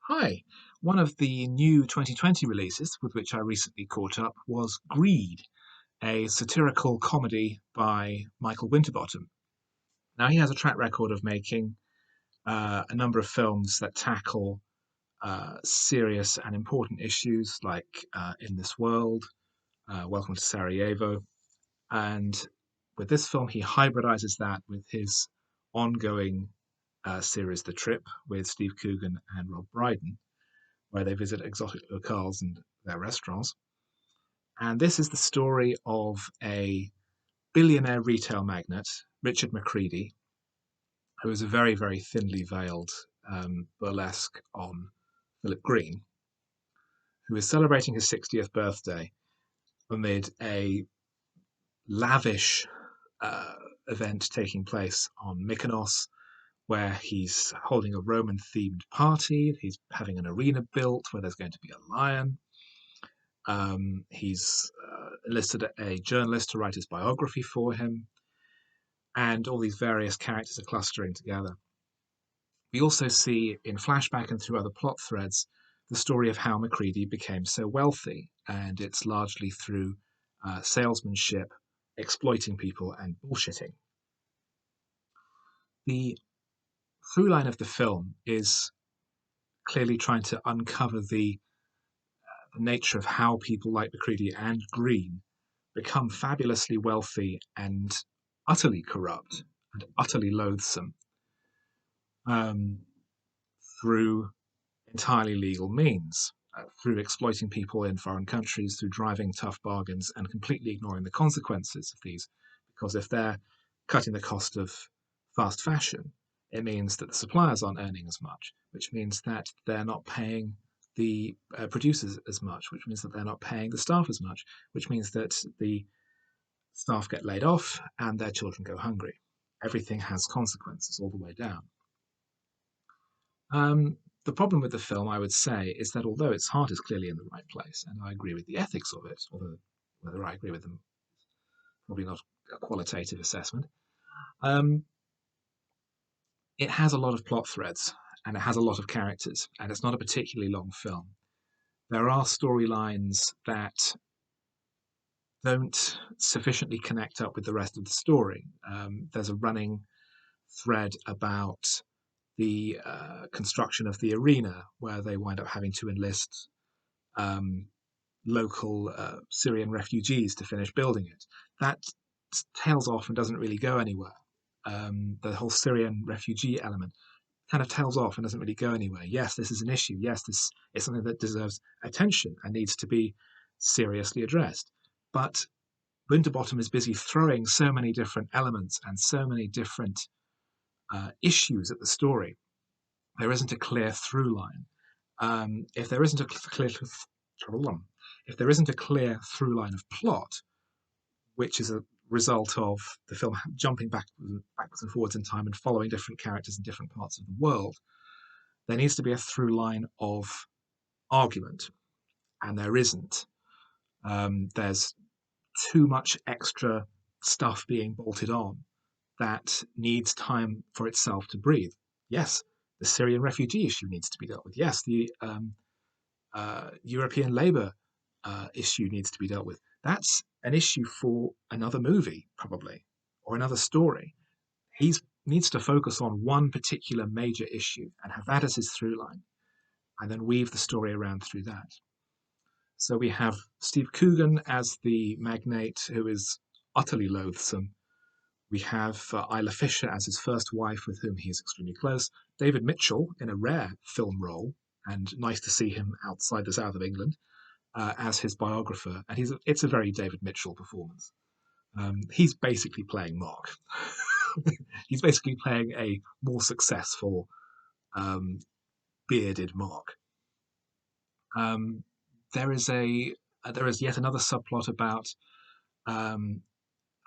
Hi. One of the new 2020 releases with which I recently caught up was Greed, a satirical comedy by Michael Winterbottom. Now, he has a track record of making a number of films that tackle serious and important issues like In This World, Welcome to Sarajevo. And with this film, he hybridizes that with his ongoing series, The Trip, with Steve Coogan and Rob Brydon, where they visit exotic locales and their restaurants. And this is the story of a billionaire retail magnate, Richard McCready, who is a very, very thinly veiled burlesque on Philip Green, who is celebrating his 60th birthday amid a lavish uh, event taking place on Mykonos, where he's holding a Roman themed party. He's having an arena built where there's going to be a lion. He's enlisted a journalist to write his biography for him, and all these various characters are clustering together. We also see in flashback and through other plot threads the story of how Macready became so wealthy, and it's largely through salesmanship, exploiting people, and bullshitting. The through line of the film is clearly trying to uncover the nature of how people like Macready and Green become fabulously wealthy and utterly corrupt and utterly loathsome um, through entirely legal means, through exploiting people in foreign countries, through driving tough bargains and completely ignoring the consequences of these. Because if they're cutting the cost of fast fashion, it means that the suppliers aren't earning as much, which means that they're not paying the producers as much, which means that they're not paying the staff as much, which means that the staff get laid off and their children go hungry. Everything has consequences all the way down. The problem with the film, I would say, is that although its heart is clearly in the right place, and I agree with the ethics of it, although whether I agree with them, probably not a qualitative assessment, um, it has a lot of plot threads and it has a lot of characters, and it's not a particularly long film. There are storylines that don't sufficiently connect up with the rest of the story. There's a running thread about the construction of the arena, where they wind up having to enlist um, local Syrian refugees to finish building it. That tails off and doesn't really go anywhere. The whole Syrian refugee element kind of tails off and doesn't really go anywhere. Yes, this is an issue. Yes, this is something that deserves attention and needs to be seriously addressed. But Winterbottom is busy throwing so many different elements and so many different issues at the story. There isn't a clear through line. If there isn't a clear if there isn't a clear through line of plot, which is a result of the film jumping backwards and forwards in time and following different characters in different parts of the world, there needs to be a through line of argument, and there isn't. There's too much extra stuff being bolted on that needs time for itself to breathe. Yes, the Syrian refugee issue needs to be dealt with. Yes, the European labour issue needs to be dealt with. That's an issue for another movie, probably, or another story. He needs to focus on one particular major issue and have that as his through line, and then weave the story around through that. So we have Steve Coogan as the magnate who is utterly loathsome. We have Isla Fisher as his first wife, with whom he is extremely close. David Mitchell in a rare film role, and nice to see him outside the south of England, as his biographer. And it's a very David Mitchell performance. He's basically playing Mark. He's basically playing a more successful um, bearded Mark. Um, there is there is yet another subplot about um,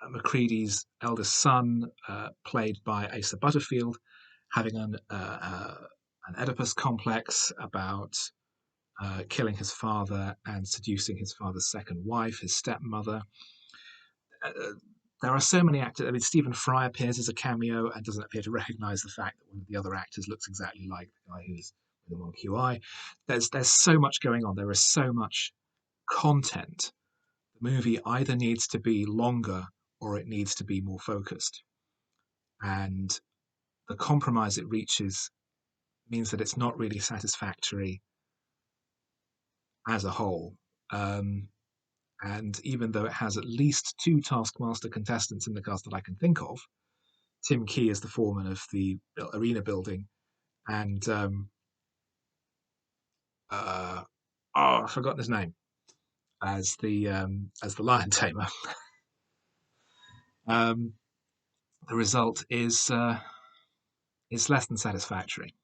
Macready's eldest son, played by Asa Butterfield, having an Oedipus complex about killing his father and seducing his father's second wife, his stepmother. Uh, there are so many actors. I mean, Stephen Fry appears as a cameo and doesn't appear to recognise the fact that one of the other actors looks exactly like the guy who's with them on QI. There's so much going on. There is so much content. The movie either needs to be longer or it needs to be more focused. And the compromise it reaches means that it's not really satisfactory as a whole. Um, and even though it has at least two Taskmaster contestants in the cast that I can think of, Tim Key is the foreman of the arena building, and I've forgotten his name as the lion tamer. um, the result is less than satisfactory.